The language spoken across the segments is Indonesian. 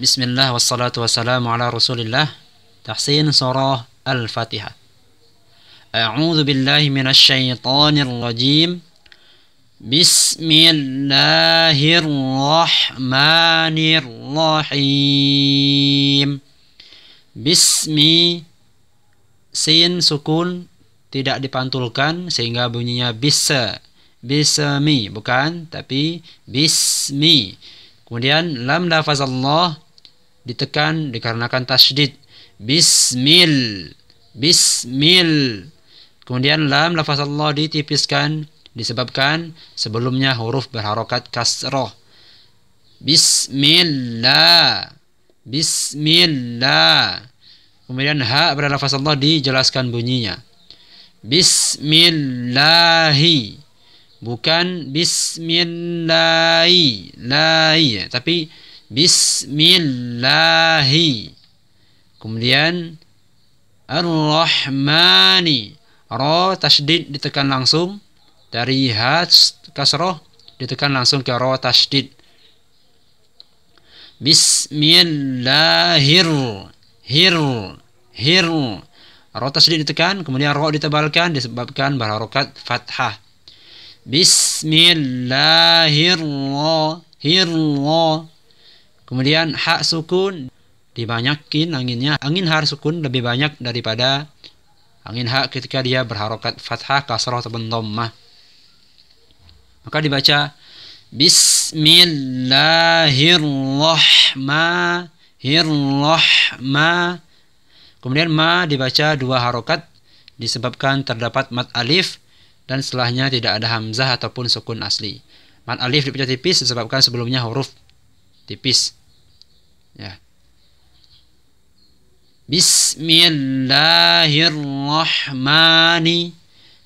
Bismillah wassalatu wassalamu ala rasulillah. Tahsin surah Al-Fatihah. A'udzu billahi minasy syaithanir rajim. Bismillahirrahmanirrahim. Bismi, sin sukun tidak dipantulkan sehingga bunyinya bisa. Bismi bukan, tapi bismi. Kemudian lam lafaz Allah ditekan dikarenakan tasydid. Bismil. Kemudian lam lafaz Allah ditipiskan disebabkan sebelumnya huruf berharokat kasroh. Bismillah. Kemudian ha pada lafaz Allah dijelaskan bunyinya. Bismillahi. Bukan bismillahi, tapi bismillahi. Kemudian ar-rahmani, ra tasydid ditekan langsung, dari ha kasroh ditekan langsung ke ra tasydid. Bismillahir, ra tasydid ditekan, kemudian ra ditebalkan disebabkan berharokat fathah. Bismillahirrahmanirrahim. Kemudian hak sukun dibanyakin anginnya. Angin ha sukun lebih banyak daripada angin ha ketika dia berharokat fathah, kasrah ataupun dhammah. Maka dibaca Bismillahirrahmanirrahim. Kemudian ma dibaca dua harokat disebabkan terdapat mad alif dan setelahnya tidak ada hamzah ataupun sukun asli. Mad alif dibaca tipis disebabkan sebelumnya huruf tipis. Ya. Bismillahirrahmanirrahim.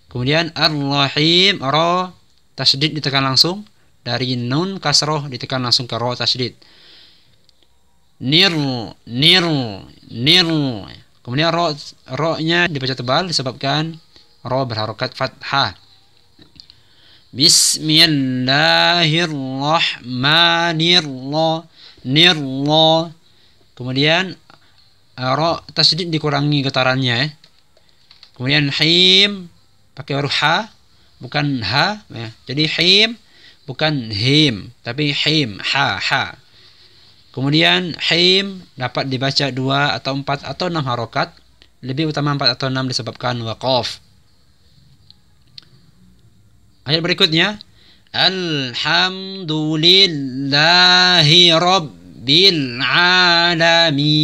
Kemudian ar-rahim, ra tasydid ditekan langsung, dari nun kasroh ditekan langsung ke ra tasydid. Nir. Kemudian ra-nya dibaca tebal disebabkan ra berharokat fathah. Bismillahirrahmanirrahim. Kemudian ra tasydid dikurangi getarannya. Kemudian him pakai huruf ha bukan ha ya. Jadi him bukan him tapi him ha. Kemudian him dapat dibaca 2 atau 4 atau 6 harokat. Lebih utama 4 atau 6 disebabkan waqaf. Ayat berikutnya, Alhamdulillahi Rabbil Alamin.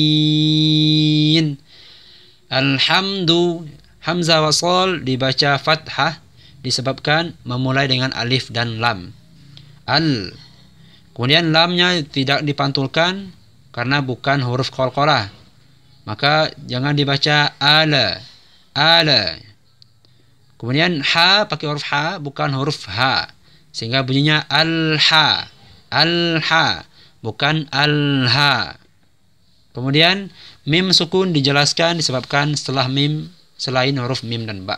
Alhamdu, hamzah wasal dibaca fathah disebabkan memulai dengan alif dan lam. Kemudian lamnya tidak dipantulkan karena bukan huruf qalqalah. Maka jangan dibaca ala. Kemudian ha pakai huruf ha bukan huruf ha sehingga bunyinya al-ha bukan al-ha. Kemudian mim sukun dijelaskan disebabkan setelah mim selain huruf mim dan ba.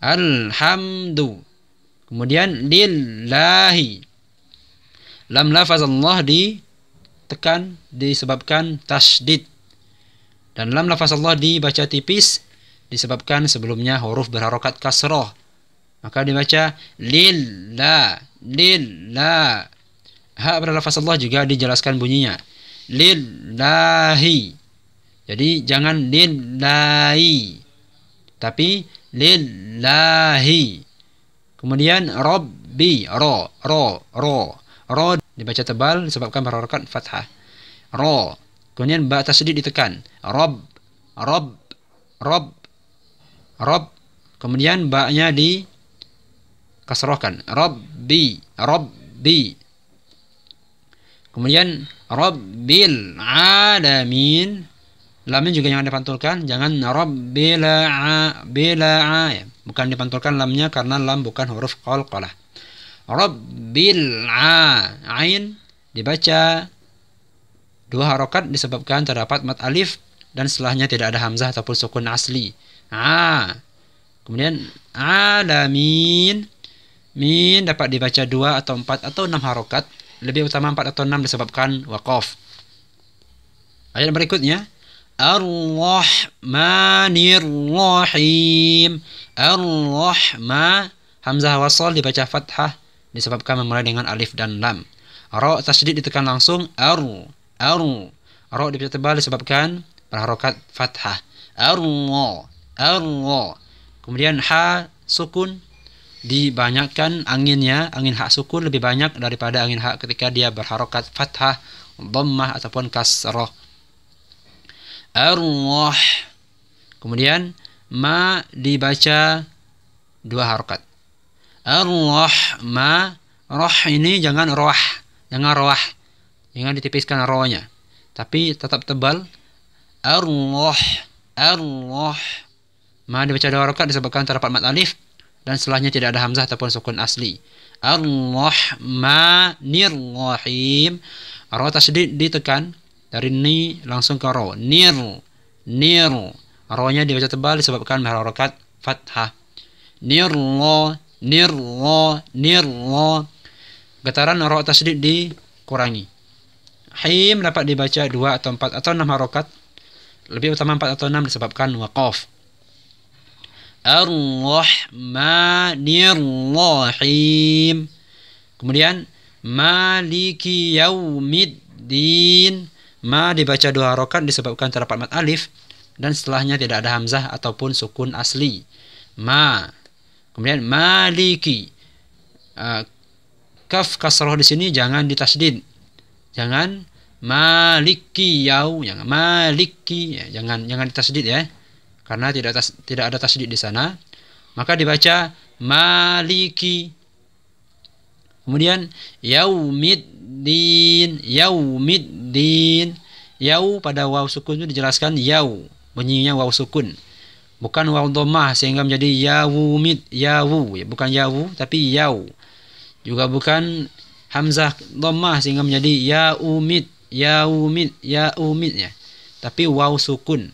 Alhamdu. Kemudian lillahi. Lam lafaz Allah ditekan disebabkan tasydid. Dan lam lafaz Allah dibaca tipis disebabkan sebelumnya huruf berharokat kasroh. Maka dibaca lillah. Ha pada lafaz Allah juga dijelaskan bunyinya. Lillahi. Jadi jangan lillahi, tapi lillahi. Kemudian Rabbi, ro dibaca tebal disebabkan berharokat fathah. Ro. Kemudian ba tasydid ditekan. Rob. Kemudian ba-nya dikasrohkan. Rabbi. Kemudian Rabbil Alamin. Lamnya juga jangan dipantulkan. Jangan Rabbil ya. Bukan dipantulkan lamnya karena lam bukan huruf qalqalah. Rabbil Ain dibaca 2 harokat disebabkan terdapat mad alif dan setelahnya tidak ada hamzah ataupun sukun asli. Kemudian alamin Min dapat dibaca 2 atau 4 atau 6 harokat. Lebih utama 4 atau 6 disebabkan waqaf. Ayat berikutnya. Ar-Rahmanir-Rahim. Ar-Rahma. Hamzah wasal dibaca fathah disebabkan memulai dengan alif dan lam. Ra tasydid ditekan langsung. Ra dibaca tebal disebabkan berharokat fathah. Ar-Ra. Kemudian ha sukun dibanyakkan anginnya. Angin ha sukun lebih banyak daripada angin ha ketika dia berharokat fathah, dhammah ataupun kasrah. Ar-Rah. Kemudian ma dibaca 2 harokat. Ar-Rahma. Roh ini jangan roh. Jangan ditipiskan rohnya. Tapi tetap tebal. Ar-Rah. Ma dibaca 2 harokat disebabkan terdapat mad alif dan setelahnya tidak ada hamzah ataupun sukun asli. Ar-Rahmanir-Rahim. Ra tasydid ditekan dari ni langsung ke ro. Nir. Ro-nya dibaca tebal disebabkan harokat fathah. Nirra. Getaran ra tasydid dikurangi. Him dapat dibaca 2 atau 4 atau 6 harokat. Lebih utama 4 atau 6 disebabkan waqaf. Ar-Rahmanir-Rahim. Kemudian Maliki Yaumiddin. Ma dibaca 2 harokat disebabkan terdapat mad alif dan setelahnya tidak ada hamzah ataupun sukun asli. Ma. Kemudian Maliki. Kaf kasroh di sini jangan ditasydid. Jangan Maliki jangan Maliki, jangan ditasydid ya. Karena tidak ada tasydid di sana. Maka dibaca Maliki. Kemudian Yaumiddin. Yau pada waw sukun itu dijelaskan yau. Bunyinya waw sukun. Bukan waw dhammah sehingga menjadi yawumid, yawu, ya, bukan yawu tapi yau. Juga bukan hamzah dhammah sehingga menjadi yaumid ya. Tapi waw sukun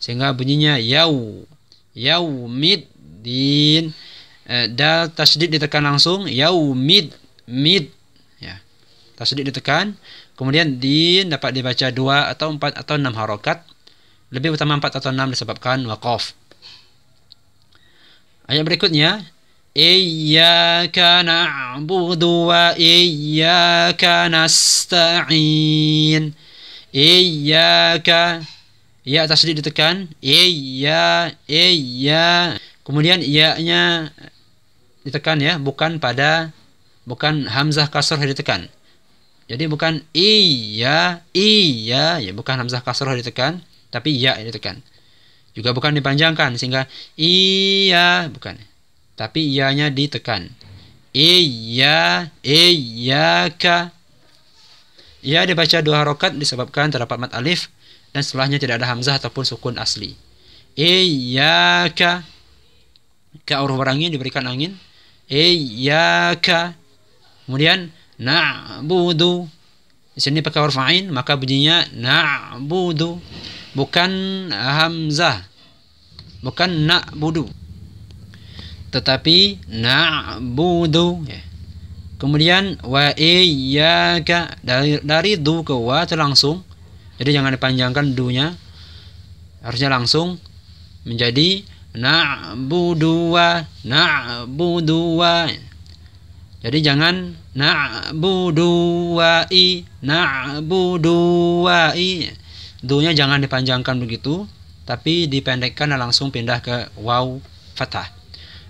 sehingga bunyinya yau. Yaumiddin. Dal tasydid ditekan langsung yaumid ya. Tasydid ditekan. Kemudian din dapat dibaca 2 atau 4 atau 6 harokat. Lebih utama 4 atau 6 disebabkan waqaf. Ayat berikutnya. Iyyaka na'budu wa iyyaka nasta'in. Iyyaka. Ya tasydid ditekan. Iya. Kemudian iya-nya ditekan ya, bukan hamzah kasrah ditekan. Jadi bukan iya, ya bukan hamzah kasrah ditekan. Tapi ya ditekan. Juga bukan dipanjangkan sehingga iya, bukan. Tapi iyanya ditekan. Iyyaka. Iya dibaca 2 harokat disebabkan terdapat mad alif dan setelahnya tidak ada hamzah ataupun sukun asli. Iyyaka. Ka huruf berangin diberikan angin. Iyyaka. Kemudian na'budu. Di sini pakai huruf ain maka bunyinya na'budu. Bukan hamzah. Bukan na'budu. Tetapi na'budu ya. Kemudian wa iyyaka dari du ke wa terlangsung. Jadi jangan dipanjangkan du-nya. Harusnya langsung menjadi na'budu wa. Jadi jangan na'budu wa i. Du-nya jangan dipanjangkan begitu, tapi dipendekkan dan langsung pindah ke waw fathah.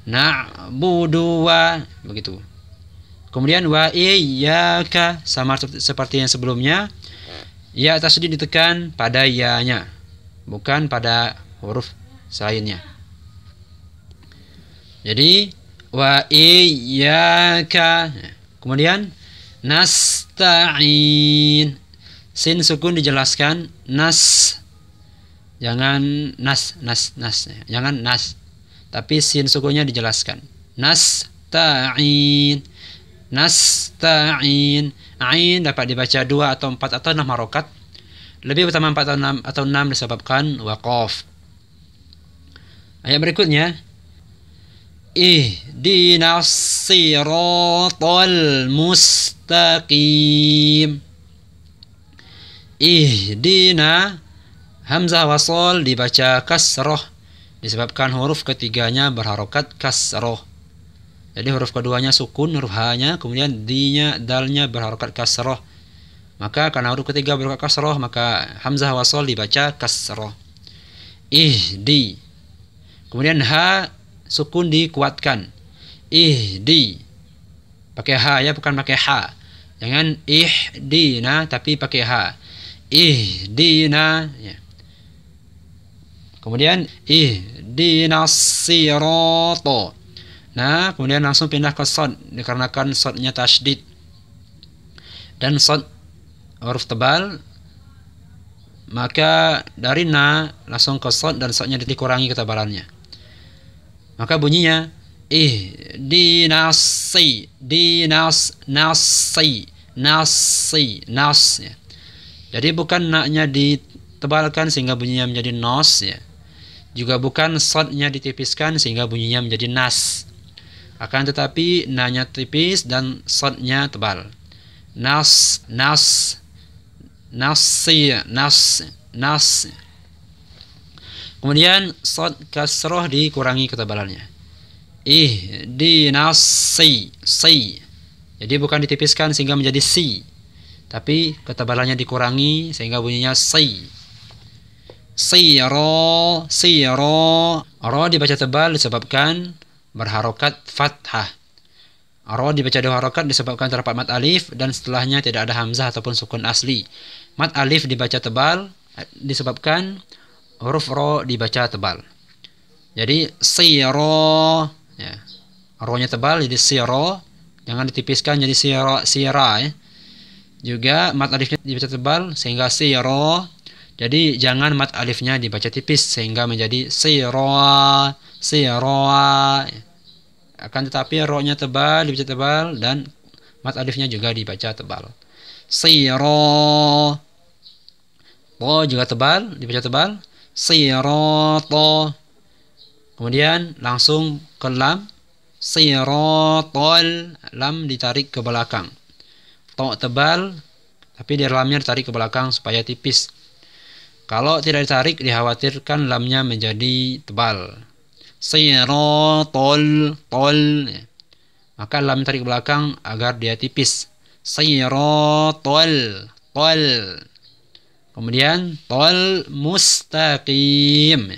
Na'budu wa begitu. Kemudian wa iyyaka sama seperti yang sebelumnya. Ya tasydid ditekan pada ya-nya, bukan pada huruf selainnya. Jadi wa iyyaka. Kemudian nasta'in. Sin sukun dijelaskan nas. Jangan nas. Jangan nas. Tapi sin sukunnya dijelaskan. Nasta'in. Ain dapat dibaca 2 atau 4 atau 6 harokat. Lebih utama 4 atau 6 disebabkan waqaf. Ayat berikutnya. ihdinas siratal mustaqim. Ihdina, hamzah wasol dibaca kasroh disebabkan huruf ketiganya berharokat kasroh. Jadi huruf keduanya sukun, huruf H-nya, kemudian D-nya, dalnya berharokat kasroh. Maka karena huruf ketiga berharokat kasroh, maka hamzah wasol dibaca kasroh. Ihdi. Kemudian H sukun dikuatkan. Ihdi. Pakai H ya, bukan pakai H. Jangan ihdina tapi pakai H. Ihdina ya. Kemudian ihdinas sirata. Nah, kemudian langsung pindah ke shad dikarenakan shadnya tasydid. Dan shad huruf tebal, maka dari na langsung ke shad dan shadnya dikurangi ketebalannya. Maka bunyinya ihdinasi, dinas, nasi, nasi, nas ya. Jadi bukan na-nya ditebalkan sehingga bunyinya menjadi nos ya. Juga bukan shadnya ditipiskan sehingga bunyinya menjadi nas. Akan tetapi na-nya tipis dan shadnya tebal. Nas, nas, nasi, nas, nas. Kemudian shad kasroh dikurangi ketebalannya. Ihdinasi, si. Jadi bukan ditipiskan sehingga menjadi si, tapi ketebalannya dikurangi sehingga bunyinya si. Siro, siro. Ro dibaca tebal disebabkan berharokat fathah. Ro dibaca dua harokat disebabkan terdapat mat alif dan setelahnya tidak ada hamzah ataupun sukun asli. Mat alif dibaca tebal disebabkan huruf ro dibaca tebal. Jadi siro ya. Ro-nya tebal jadi siro, jangan ditipiskan jadi siro, sira ya. Juga mat alifnya dibaca tebal sehingga siro. Jadi jangan mat alifnya dibaca tipis sehingga menjadi siro, siro. Akan tetapi ro-nya tebal dibaca tebal dan mat alifnya juga dibaca tebal. Siro. To juga tebal dibaca tebal. Sirata. Kemudian langsung ke lam. Siratal, lam ditarik ke belakang. To tebal tapi di lamnya ditarik ke belakang supaya tipis. Kalau tidak ditarik dikhawatirkan lamnya menjadi tebal. Siratal, tol. Maka lam ditarik ke belakang agar dia tipis. Siratal, tol. Kemudian tol mustaqim.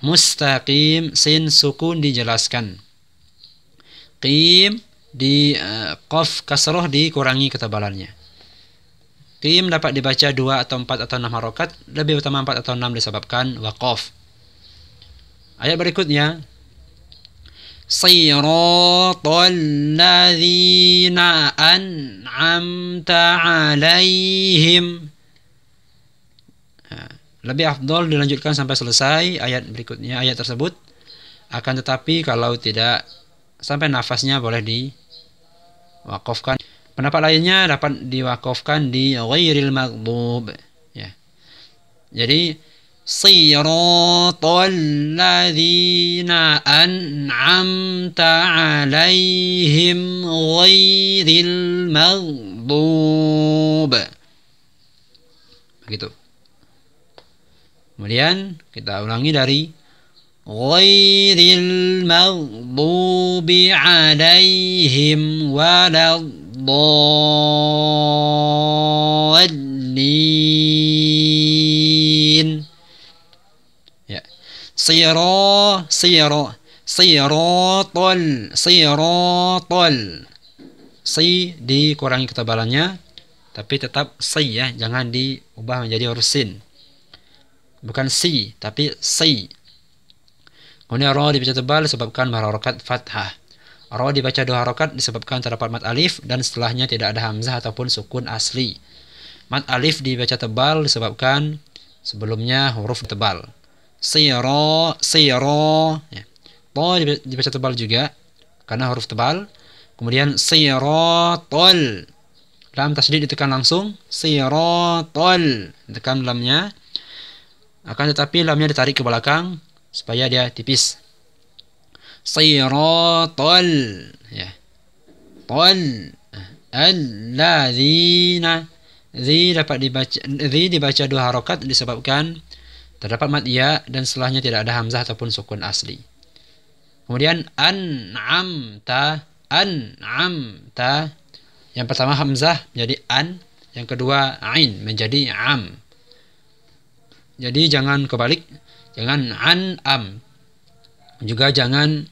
Mustaqim, sin sukun dijelaskan. Qim di qaf kasroh dikurangi ketebalannya. Qim dapat dibaca 2 atau 4 atau 6 harokat, lebih utama 4 atau 6 disebabkan waqaf. Ayat berikutnya, siratal ladzina an'amta 'alaihim. Lebih afdol dilanjutkan sampai selesai ayat berikutnya, ayat tersebut. Akan tetapi kalau tidak sampai nafasnya boleh diwakafkan. Pendapat lainnya dapat diwakafkan di ghairil maghdub ya. Jadi siratal ladzina an'amta 'alaihim ghairil maghdub. Begitu. Kemudian kita ulangi dari ghairil maghdubi 'alaihim waladdallin. Ya. Siratal. Si dikurangi ketebalannya tapi tetap si ya, jangan diubah menjadi huruf sin. Bukan si, tapi si. Kemudian ro dibaca tebal disebabkan berharokat fathah. Ro dibaca 2 harokat disebabkan terdapat mat alif dan setelahnya tidak ada hamzah ataupun sukun asli. Mat alif dibaca tebal disebabkan sebelumnya huruf tebal. Siro, siro. Ya. To dibaca tebal juga karena huruf tebal. Kemudian sirotol. Lam tasydid ditekan langsung. Sirotol. Tekan lamnya. Akan tetapi lamnya ditarik ke belakang supaya dia tipis. Siratal, ya. Tal. Alladzina. Zi dibaca dua harokat disebabkan terdapat mad ya dan setelahnya tidak ada hamzah ataupun sukun asli. Kemudian an'amta. Yang pertama hamzah menjadi an, yang kedua ain menjadi am. Jadi jangan kebalik, jangan an'am. Juga jangan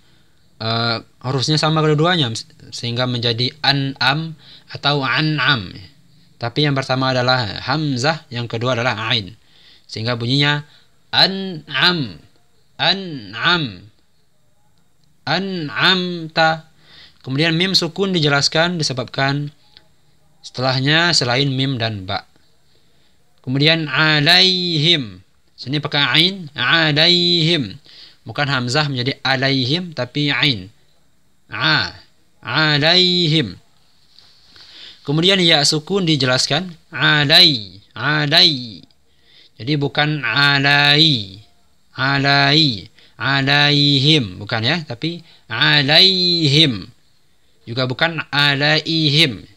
hurufnya sama kedua-duanya sehingga menjadi an'am atau an'am. Tapi yang pertama adalah hamzah, yang kedua adalah ain. Sehingga bunyinya an'am. An'amta. Kemudian mim sukun dijelaskan disebabkan setelahnya selain mim dan ba. Kemudian alaihim. Sini pakai ain, alaihim. Bukan hamzah menjadi alaihim tapi ain. Alaihim. Kemudian ya sukun dijelaskan alai. Jadi bukan alaihim bukan ya, tapi alaihim. Juga bukan alaihim.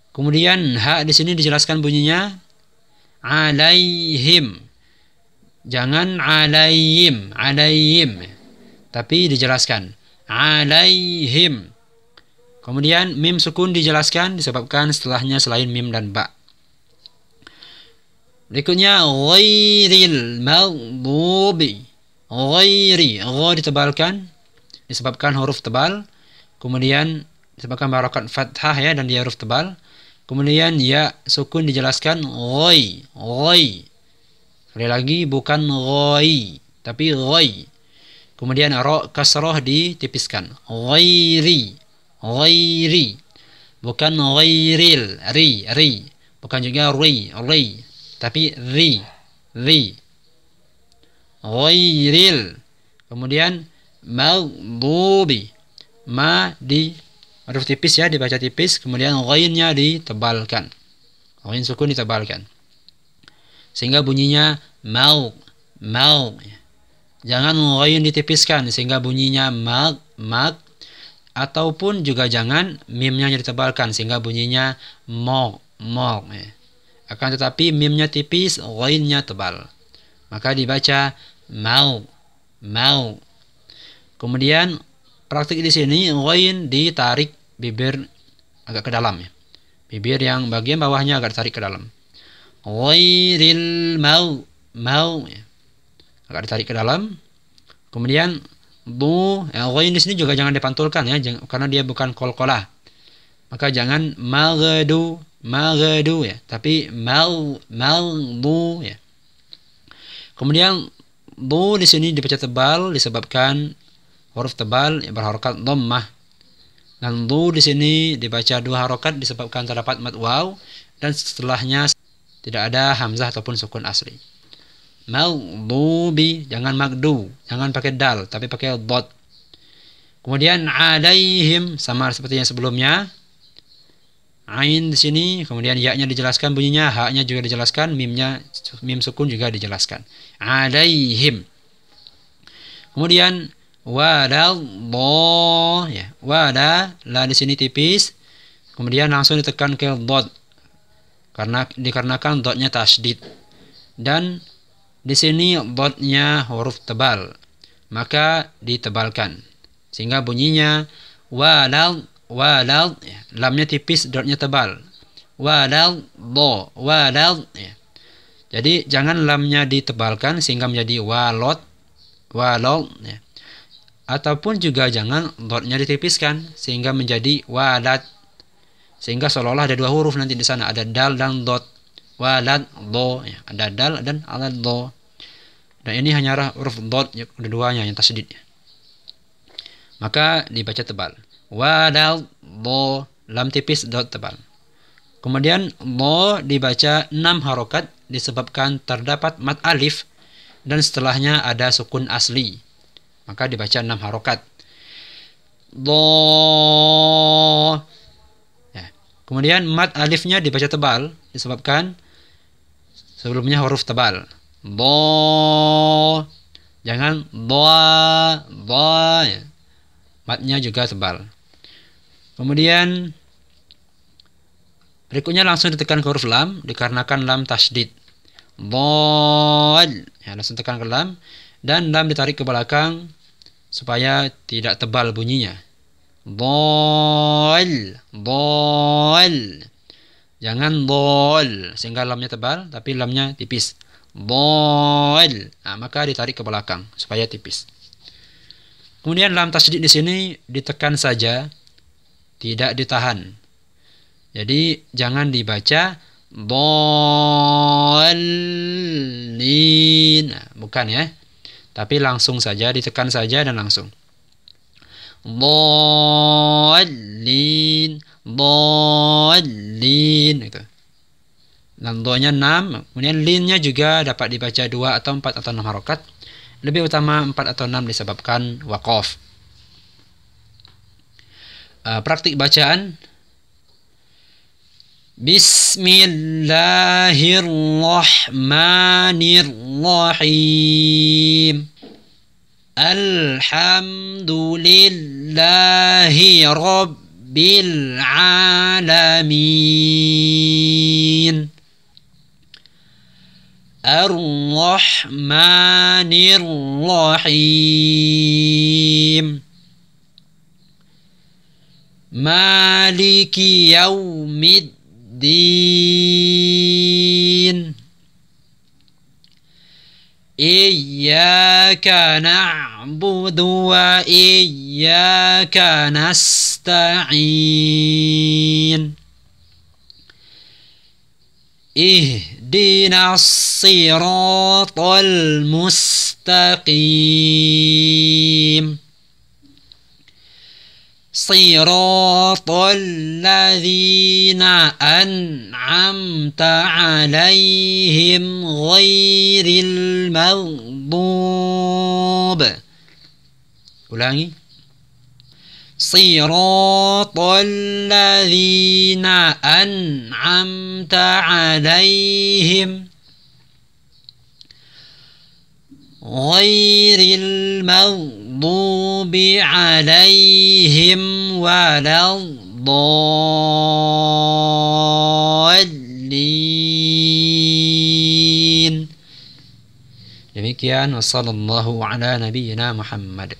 Kemudian ha di sini dijelaskan bunyinya alaihim. Jangan alaihim, tapi dijelaskan alaihim. Kemudian mim sukun dijelaskan disebabkan setelahnya selain mim dan ba. Berikutnya ghairil maghdubi. Ghairi, gha ditebalkan disebabkan huruf tebal. Kemudian disebabkan harokat fathah ya dan dia huruf tebal. Kemudian ya sukun dijelaskan ghai. Sekali lagi bukan ghai tapi ghai. Kemudian ra kasrah ditipiskan. Ghairi. Bukan ghairil, ri. Bukan juga ri, tapi ri. Ghairil. Kemudian maghdubi. Ma di huruf tipis ya, dibaca tipis. Kemudian ghainnya ditebalkan. Ghain sukun ditebalkan. Sehingga bunyinya mau. Jangan ghain ditipiskan sehingga bunyinya mag. Ataupun juga jangan mimnya ditebalkan sehingga bunyinya mog. Akan tetapi mimnya tipis, ghainnya tebal. Maka dibaca mau. Kemudian praktik di sini ghain ditarik bibir agak ke dalam ya. Bibir yang bagian bawahnya agak ditarik ke dalam. Ghairil mau ya. Agak ditarik ke dalam. Kemudian ghain di sini juga jangan dipantulkan ya, karena dia bukan qalqalah. Maka jangan maghdu ya, tapi maghdu ya. Kemudian du di sini dibaca tebal disebabkan huruf tebal yang berharokat dhammah. Dan du di sini dibaca dua harokat disebabkan terdapat mad waw dan setelahnya tidak ada hamzah ataupun sukun asli. Maghdubi, jangan magdu, jangan pakai dal tapi pakai dot. Kemudian alaihim sama seperti yang sebelumnya. Ain di sini, kemudian ya-nya dijelaskan bunyinya, ha-nya juga dijelaskan, mim sukun juga dijelaskan. Alaihim. Kemudian wadallah ya. Wada la di sini tipis. Kemudian langsung ditekan ke dot. Dikarenakan dotnya tasydid. Dan di sini dotnya huruf tebal, maka ditebalkan sehingga bunyinya walal ya. Lamnya tipis, dotnya tebal. Walal ya. Jadi jangan lamnya ditebalkan sehingga menjadi walot ya. Ataupun juga jangan dotnya ditipiskan sehingga menjadi walat, sehingga seolah-olah ada dua huruf nanti di sana, ada dal dan dot. Walad do ya. Ada dal dan alad do. Dan ini hanya huruf dot ya, kedua-duanya yang tasydid ya. Maka dibaca tebal. Wadal do, lam tipis, dot tebal. Kemudian do dibaca 6 harokat disebabkan terdapat mad alif dan setelahnya ada sukun asli. Maka dibaca 6 harokat. Do ya. Kemudian mad alifnya dibaca tebal disebabkan sebelumnya huruf tebal. Do. Jangan doa ya. matnya juga tebal. Kemudian berikutnya langsung ditekan ke huruf lam dikarenakan lam tasydid. Dhal, ya, langsung tekan ke lam dan lam ditarik ke belakang supaya tidak tebal bunyinya. Dhal, dhal. Jangan dhal sehingga lamnya tebal tapi lamnya tipis. Dhal. Nah, maka ditarik ke belakang supaya tipis. Kemudian lam tasydid di sini ditekan saja, tidak ditahan. Jadi jangan dibaca dhalin. Nah, bukan ya. Tapi langsung saja ditekan saja dan langsung. Dhalin, dhalin itu. Dan do-nya 6, kemudian linnya juga dapat dibaca 2 atau 4 atau 6 harokat. Lebih utama 4 atau 6 disebabkan waqaf. Praktik bacaan. Bismillahirrahmanirrahim. Alhamdulillahi rabbil alamin. Ar-Rahmanir-Rahim. Maliki yaumiddin. Iyyaka na'budu wa iyyaka nasta'in. Ihdinas siratal mustaqim. Siratal ladzina an'amta 'alaihim ghairil maghdub. Ulangi. Siratal ladzina an'amta 'alaihim ghairil maghdubi 'alaihim waladdallin. Demikian, wassallallahu ala nabiyyina Muhammad.